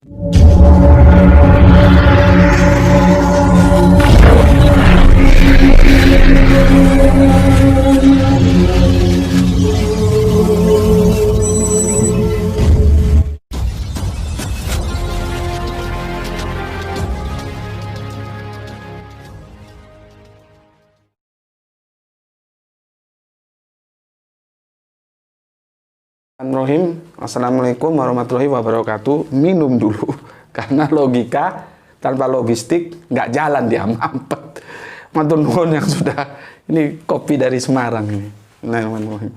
Bismillahirrahmanirrahim. Assalamualaikum warahmatullahi wabarakatuh. Minum dulu karena logika tanpa logistik nggak jalan, dia mampet. Matur nuwun yang sudah, ini kopi dari Semarang ini. Bismillahirrahmanirrahim.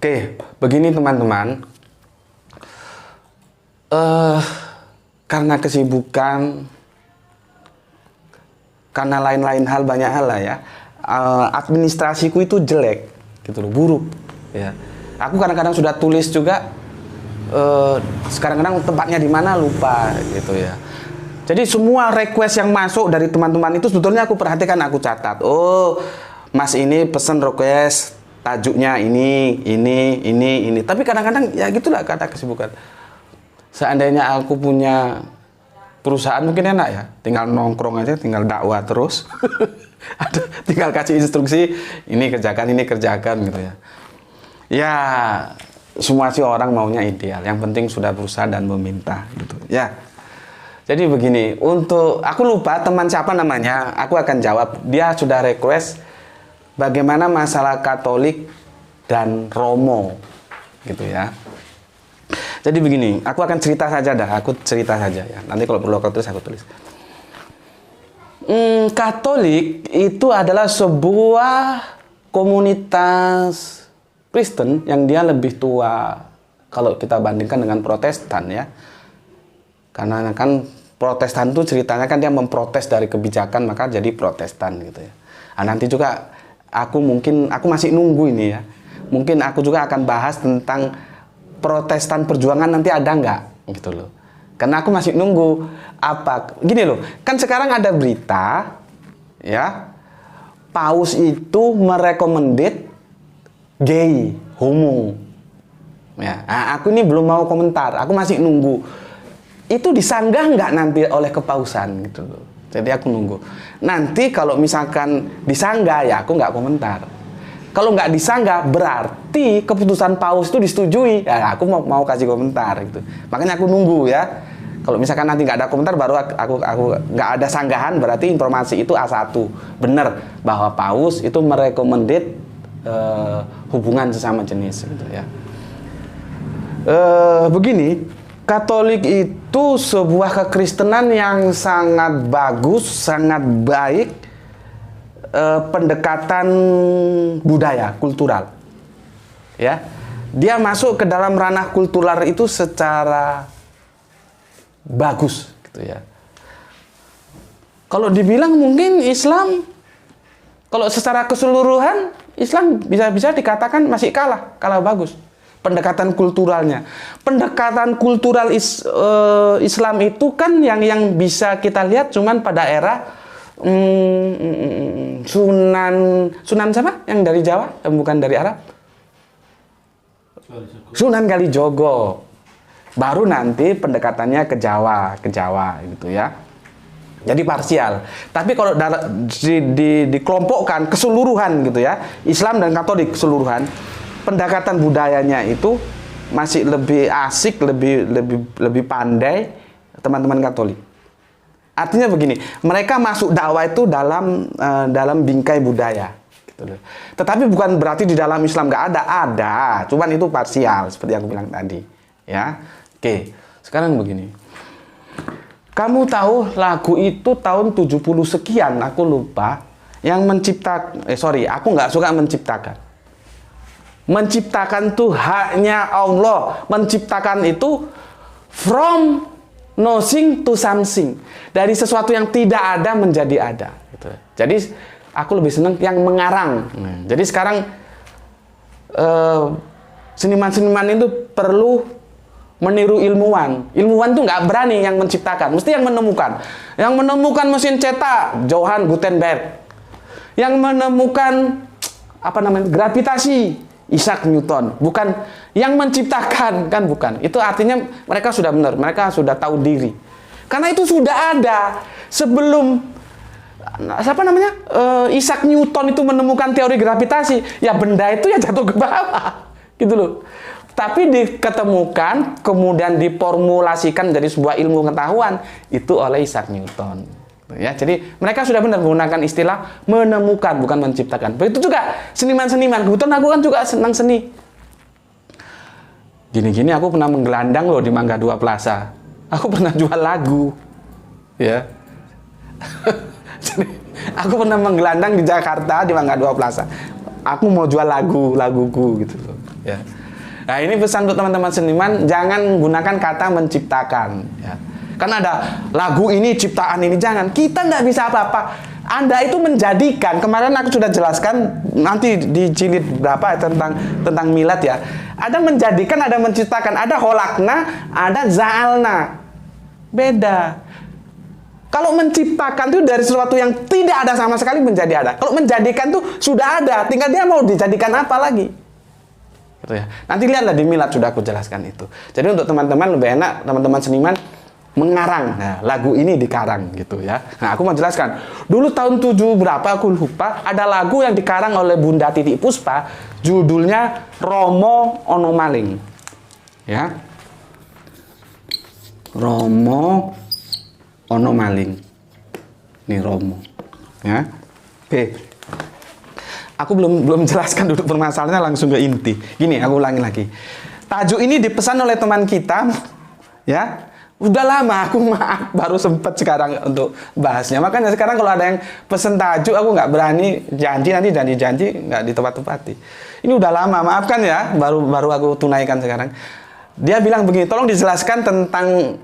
Oke, begini teman-teman. Karena kesibukan, karena lain-lain hal, banyak hal lah ya. Administrasiku itu jelek gitu loh, buruk ya. Aku kadang-kadang sudah tulis juga, sekarang-kadang tempatnya di mana lupa gitu ya. Jadi semua request yang masuk dari teman-teman itu sebetulnya aku perhatikan, aku catat. Oh, Mas ini pesen request tajuknya ini. Tapi kadang-kadang ya gitulah, kata kesibukan. Seandainya aku punya perusahaan mungkin enak ya, tinggal nongkrong aja, tinggal dakwah terus. Tinggal kasih instruksi, ini kerjakan gitu ya. Ya, semua sih orang maunya ideal. Yang penting sudah berusaha dan meminta gitu ya. Jadi begini, untuk aku lupa teman siapa namanya, aku akan jawab. Dia sudah request bagaimana masalah Katolik dan Romo gitu ya. Jadi begini, aku akan cerita saja ya. Nanti kalau perlu aku tulis. Katolik itu adalah sebuah komunitas Kristen yang dia lebih tua kalau kita bandingkan dengan Protestan ya. Karena kan Protestan itu ceritanya kan dia memprotes dari kebijakan, maka jadi Protestan gitu ya. Nah, nanti juga aku masih nunggu ini ya. Mungkin aku juga akan bahas tentang Protestan perjuangan, nanti ada nggak gitu loh. Karena aku masih nunggu apa. Gini loh, kan sekarang ada berita ya, Paus itu merekomendit gay, homo. Ya, nah, aku ini belum mau komentar. Aku masih nunggu. Itu disanggah nggak nanti oleh kepausan gitu loh. Jadi aku nunggu. Nanti kalau misalkan disanggah ya aku nggak komentar. Kalau nggak disanggah berarti keputusan Paus itu disetujui. Ya aku mau kasih komentar gitu. Makanya aku nunggu ya. Kalau misalkan nanti nggak ada komentar, baru aku nggak ada sanggahan, berarti informasi itu A1 benar bahwa Paus itu merekomendit hubungan sesama jenis gitu ya. Begini, Katolik itu sebuah kekristenan yang sangat bagus, sangat baik, pendekatan budaya, kultural ya. Dia masuk ke dalam ranah kultural itu secara bagus gitu ya. Kalau dibilang mungkin Islam, kalau secara keseluruhan Islam bisa dikatakan masih kalah bagus pendekatan kulturalnya. Pendekatan kultural Islam itu kan yang bisa kita lihat cuman pada era Sunan siapa yang dari Jawa, yang bukan dari Arab? Sunan Kalijogo. Baru nanti pendekatannya ke Jawa gitu ya. Jadi parsial. Tapi kalau dikelompokkan keseluruhan gitu ya, Islam dan Katolik keseluruhan, pendekatan budayanya itu masih lebih asik, lebih pandai teman-teman Katolik. Artinya begini, mereka masuk dakwah itu dalam bingkai budaya gitu loh. Tetapi bukan berarti di dalam Islam nggak ada, cuman itu parsial seperti yang aku bilang tadi ya. Oke, sekarang begini. Kamu tahu lagu itu tahun 70 sekian, aku lupa, yang menciptakan, aku nggak suka menciptakan. Menciptakan itu haknya Allah. Menciptakan itu from nothing to something. Dari sesuatu yang tidak ada menjadi ada. Gitu. Jadi aku lebih senang yang mengarang. Jadi sekarang seniman-seniman itu perlu meniru ilmuwan. Ilmuwan tuh nggak berani yang menciptakan, mesti yang menemukan. Yang menemukan mesin cetak, Johann Gutenberg. Yang menemukan gravitasi, Isaac Newton, bukan yang menciptakan, kan bukan. Itu artinya mereka sudah benar, mereka sudah tahu diri. Karena itu sudah ada sebelum Isaac Newton itu menemukan teori gravitasi, ya benda itu ya jatuh ke bawah, gitu loh. Tapi diketemukan, kemudian diformulasikan jadi sebuah ilmu pengetahuan itu oleh Isaac Newton. Ya, jadi mereka sudah benar menggunakan istilah menemukan, bukan menciptakan. Begitu juga seniman-seniman. Kebetulan aku kan juga senang seni. Gini-gini aku pernah menggelandang loh di Mangga 2 Plaza. Aku pernah jual lagu. Ya. Jadi, aku pernah menggelandang di Jakarta di Mangga 2 Plaza. Aku mau jual laguku gitu loh. Ya. Nah, ini pesan untuk teman-teman seniman, jangan gunakan kata menciptakan, ya. Kan ada lagu ini, ciptaan ini, jangan. Kita nggak bisa apa-apa. Anda itu menjadikan, kemarin aku sudah jelaskan, nanti di jilid berapa ya, tentang milad ya. Ada menjadikan, ada menciptakan, ada holakna, ada za'alna. Beda. Kalau menciptakan itu dari sesuatu yang tidak ada sama sekali menjadi ada. Kalau menjadikan itu sudah ada, tinggal dia mau dijadikan apa lagi. Gitu ya. Nanti lihatlah di milad sudah aku jelaskan itu. Jadi untuk teman-teman lebih enak, teman-teman seniman mengarang. Nah, lagu ini dikarang gitu ya. Nah, aku mau jelaskan. Dulu tahun 7 berapa aku lupa, ada lagu yang dikarang oleh Bunda Titi Puspa, judulnya Romo Ono Maling. Ya. Romo Ono Maling. Nih Romo. Ya. Oke. Aku belum jelaskan duduk permasalahannya, langsung ke inti. Gini, aku ulangi lagi. Tajuk ini dipesan oleh teman kita, ya. Udah lama, aku maaf baru sempet sekarang untuk bahasnya. Makanya sekarang kalau ada yang pesen tajuk, aku nggak berani janji, nanti janji nggak ditepat-tepati. Ini udah lama, maafkan ya, baru aku tunaikan sekarang. Dia bilang begini, tolong dijelaskan tentang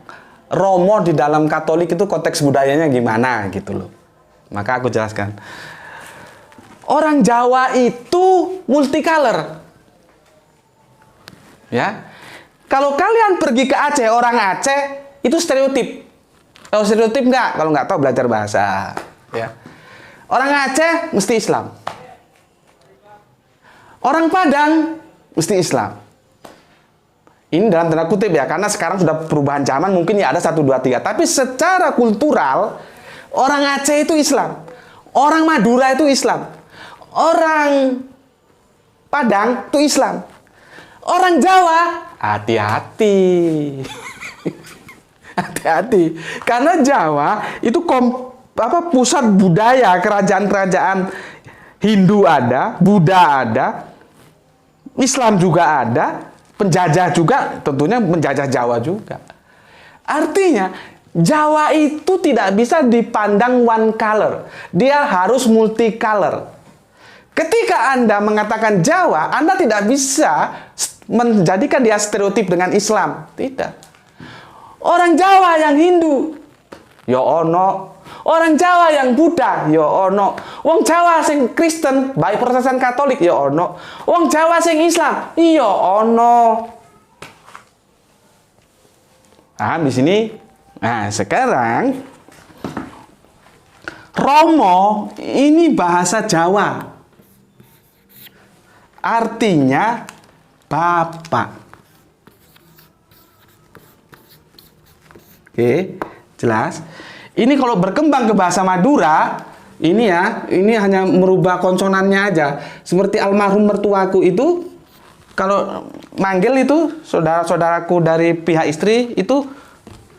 Romo di dalam Katolik itu konteks budayanya gimana gitu loh. Maka aku jelaskan. Orang Jawa itu multicolor. Ya. Kalau kalian pergi ke Aceh, orang Aceh itu stereotip. Tahu stereotip nggak? Kalau nggak tahu belajar bahasa. Ya. Orang Aceh mesti Islam. Orang Padang mesti Islam. Ini dalam tanda kutip ya, karena sekarang sudah perubahan zaman, mungkin ya ada 1, 2, 3. Tapi secara kultural, orang Aceh itu Islam. Orang Madura itu Islam. Orang Padang itu Islam. Orang Jawa, hati-hati. Hati-hati. Karena Jawa itu pusat budaya, kerajaan-kerajaan Hindu ada, Buddha ada, Islam juga ada, penjajah juga, tentunya menjajah Jawa juga. Artinya, Jawa itu tidak bisa dipandang one color. Dia harus multicolor. Ketika Anda mengatakan Jawa, Anda tidak bisa menjadikan dia stereotip dengan Islam. Tidak. Orang Jawa yang Hindu, ya ono. Orang Jawa yang Buddha, ya ono. Wong Jawa sing Kristen, baik Protestan Katolik, ya ono. Wong Jawa sing Islam, iya ono. Nah, di sini. Nah, sekarang Romo ini bahasa Jawa. Artinya bapak. Oke, jelas. Ini kalau berkembang ke bahasa Madura, ini hanya merubah konsonannya aja. Seperti almarhum mertuaku itu, kalau manggil itu saudara-saudaraku dari pihak istri itu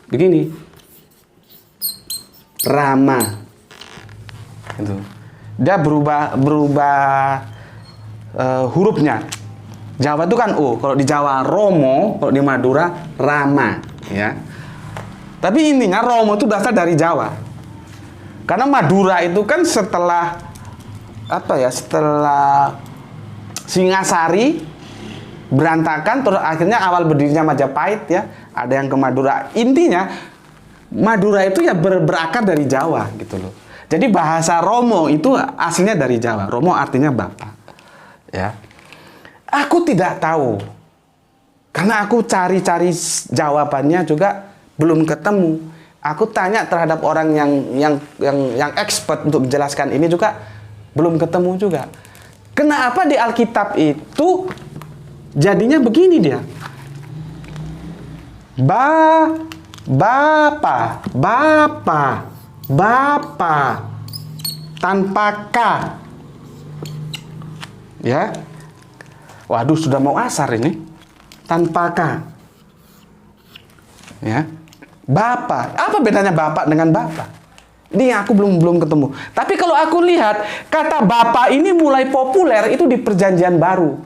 begini. Rama. Gitu. Dia berubah hurufnya. Jawa itu kan O, kalau di Jawa Romo, kalau di Madura Rama, ya. Tapi intinya Romo itu berasal dari Jawa. Karena Madura itu kan setelah Singasari berantakan, terus akhirnya awal berdirinya Majapahit ya, ada yang ke Madura. Intinya Madura itu ya berakar dari Jawa gitu loh. Jadi bahasa Romo itu aslinya dari Jawa. Romo artinya bapak. Ya. Aku tidak tahu. Karena aku cari-cari jawabannya juga belum ketemu. Aku tanya terhadap orang yang expert untuk menjelaskan ini juga belum ketemu juga. Kenapa di Alkitab itu jadinya begini dia? Bapa tanpa K. Ya. Waduh, sudah mau asar ini. Tanpa K. Ya. Bapa. Apa bedanya Bapak dengan Bapak? Ini aku belum ketemu. Tapi kalau aku lihat, kata Bapa ini mulai populer itu di Perjanjian Baru.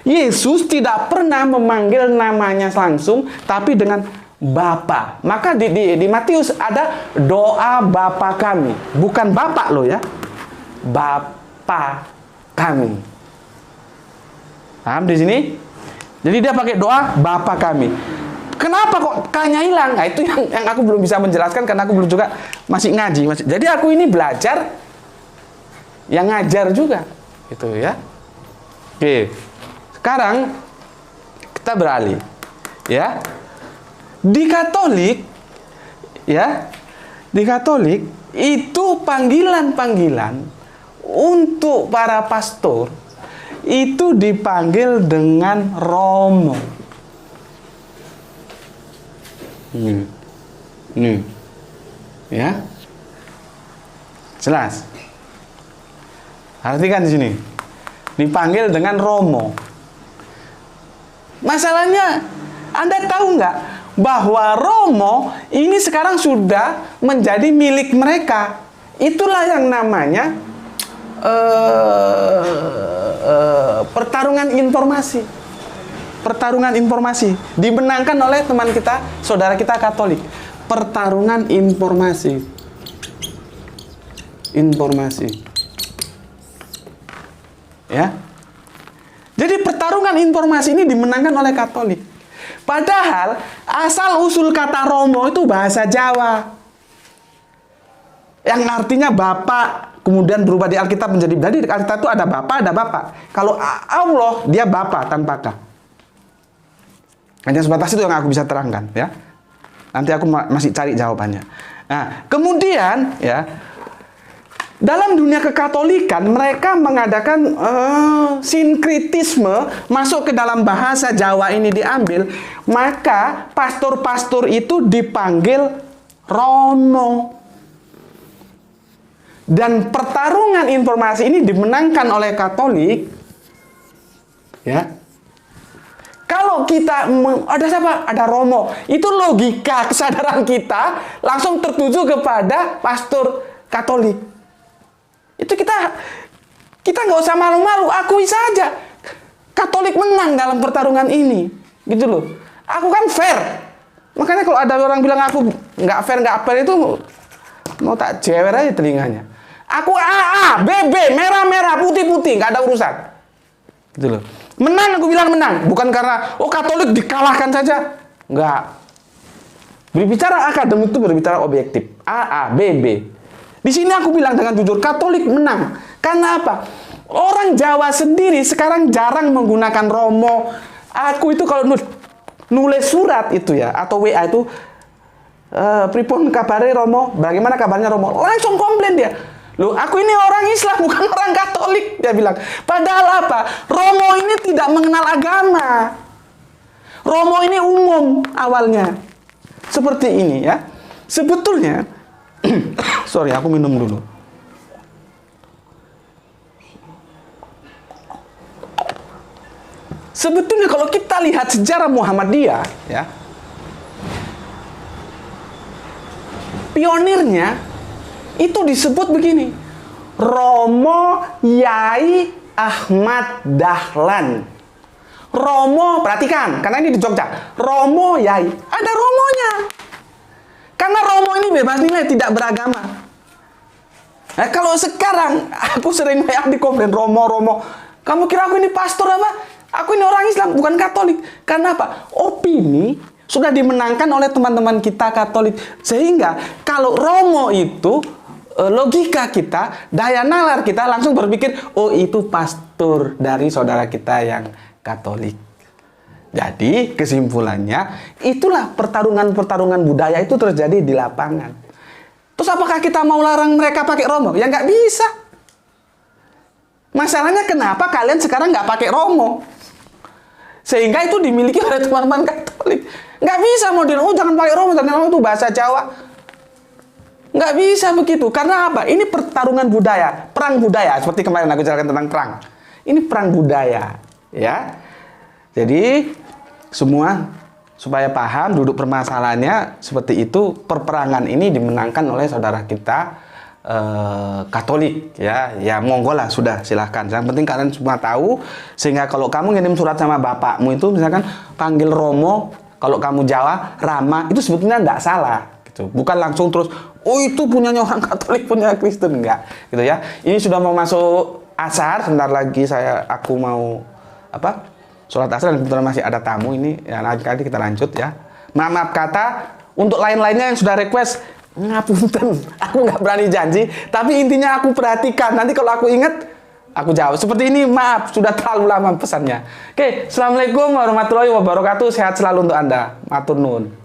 Yesus tidak pernah memanggil namanya langsung, tapi dengan Bapa. Maka di Matius ada doa Bapa kami. Bukan Bapak loh ya. Bapa kami. Paham di sini? Jadi dia pakai doa Bapa kami. Kenapa kok K-nya hilang? Nah, itu yang aku belum bisa menjelaskan karena aku belum juga masih ngaji. Jadi aku ini belajar yang ngajar juga. Gitu ya. Oke. Sekarang kita beralih. Ya. Di Katolik ya. Di Katolik itu panggilan-panggilan untuk para pastor itu dipanggil dengan Romo. Nih, ya, jelas. Perhatikan di sini, dipanggil dengan Romo. Masalahnya, Anda tahu nggak bahwa Romo ini sekarang sudah menjadi milik mereka? Itulah yang namanya pertarungan informasi. Pertarungan informasi dimenangkan oleh teman kita, saudara kita Katolik. Pertarungan informasi. Ya. Jadi pertarungan informasi ini dimenangkan oleh Katolik. Padahal asal usul kata Romo itu bahasa Jawa. Yang artinya Bapak, kemudian berubah di Alkitab menjadi, jadi di Alkitab itu ada Bapak. Kalau Allah dia Bapak tanpa K. Hanya sebatas itu yang aku bisa terangkan ya. Nanti aku masih cari jawabannya. Nah, kemudian ya, dalam dunia kekatolikan mereka mengadakan sinkritisme, masuk ke dalam bahasa Jawa ini diambil, maka pastor-pastor itu dipanggil Romo. Dan pertarungan informasi ini dimenangkan oleh Katolik ya. Kalau kita ada siapa? Ada Romo. Itu logika kesadaran kita langsung tertuju kepada pastor Katolik. Itu kita nggak usah malu-malu, akui saja. Katolik menang dalam pertarungan ini, gitu loh. Aku kan fair. Makanya kalau ada orang bilang aku nggak fair itu mau tak jewer aja telinganya. Aku AA, BB, merah-merah, putih-putih, nggak ada urusan. Gitu loh. Menang, aku bilang menang. Bukan karena, Katolik dikalahkan saja. Enggak. Berbicara akademik itu berbicara objektif. AA, BB. Di sini aku bilang dengan jujur, Katolik menang. Karena apa? Orang Jawa sendiri sekarang jarang menggunakan Romo. Aku itu kalau nulis surat itu ya, atau WA itu, pripun kabare Romo? Bagaimana kabarnya Romo? Langsung komplain dia. Loh, aku ini orang Islam, bukan orang Katolik, dia bilang. Padahal apa? Romo ini tidak mengenal agama. Romo ini umum awalnya. Seperti ini ya. Sebetulnya, sorry, aku minum dulu. Sebetulnya kalau kita lihat sejarah Muhammadiyah, ya, pionirnya itu disebut begini, Romo Yai Ahmad Dahlan. Romo, perhatikan, karena ini di Jogja. Romo Yai, ada Romonya. Karena Romo ini bebas nilai, tidak beragama. Nah, kalau sekarang aku sering dikomplain Romo. Kamu kira aku ini pastor apa? Aku ini orang Islam, bukan Katolik. Karena apa? Opini sudah dimenangkan oleh teman-teman kita Katolik. Sehingga kalau Romo itu logika kita, daya nalar kita langsung berpikir, oh itu pastor dari saudara kita yang Katolik. Jadi kesimpulannya, itulah pertarungan-pertarungan budaya itu terjadi di lapangan. Terus apakah kita mau larang mereka pakai Romo? Ya nggak bisa. Masalahnya kenapa kalian sekarang nggak pakai Romo? Sehingga itu dimiliki oleh teman-teman Katolik. Nggak bisa model, oh jangan pakai Romo, karena Romo itu bahasa Jawa. Nggak bisa begitu. Karena apa? Ini pertarungan budaya, perang budaya. Seperti kemarin aku jelaskan tentang perang. Ini perang budaya, ya. Jadi semua supaya paham duduk permasalahannya seperti itu. Perperangan ini dimenangkan oleh saudara kita Katolik, ya. Ya monggo lah, sudah silahkan. Yang penting kalian semua tahu, sehingga kalau kamu ngirim surat sama bapakmu itu misalkan panggil Romo, kalau kamu Jawa Rama, itu sebetulnya nggak salah. Bukan langsung terus, oh itu punyanya orang Katolik, punya Kristen, enggak, gitu ya. Ini sudah mau masuk asar, sebentar lagi aku mau sholat asar, dan kebetulan masih ada tamu ini, ya nanti kita lanjut ya. Maaf kata, untuk lain-lainnya yang sudah request, ngapunten, aku nggak berani janji, tapi intinya aku perhatikan, nanti kalau aku ingat, aku jawab. Seperti ini, maaf, sudah terlalu lama pesannya. Oke, Assalamualaikum warahmatullahi wabarakatuh, sehat selalu untuk Anda, matur nuwun.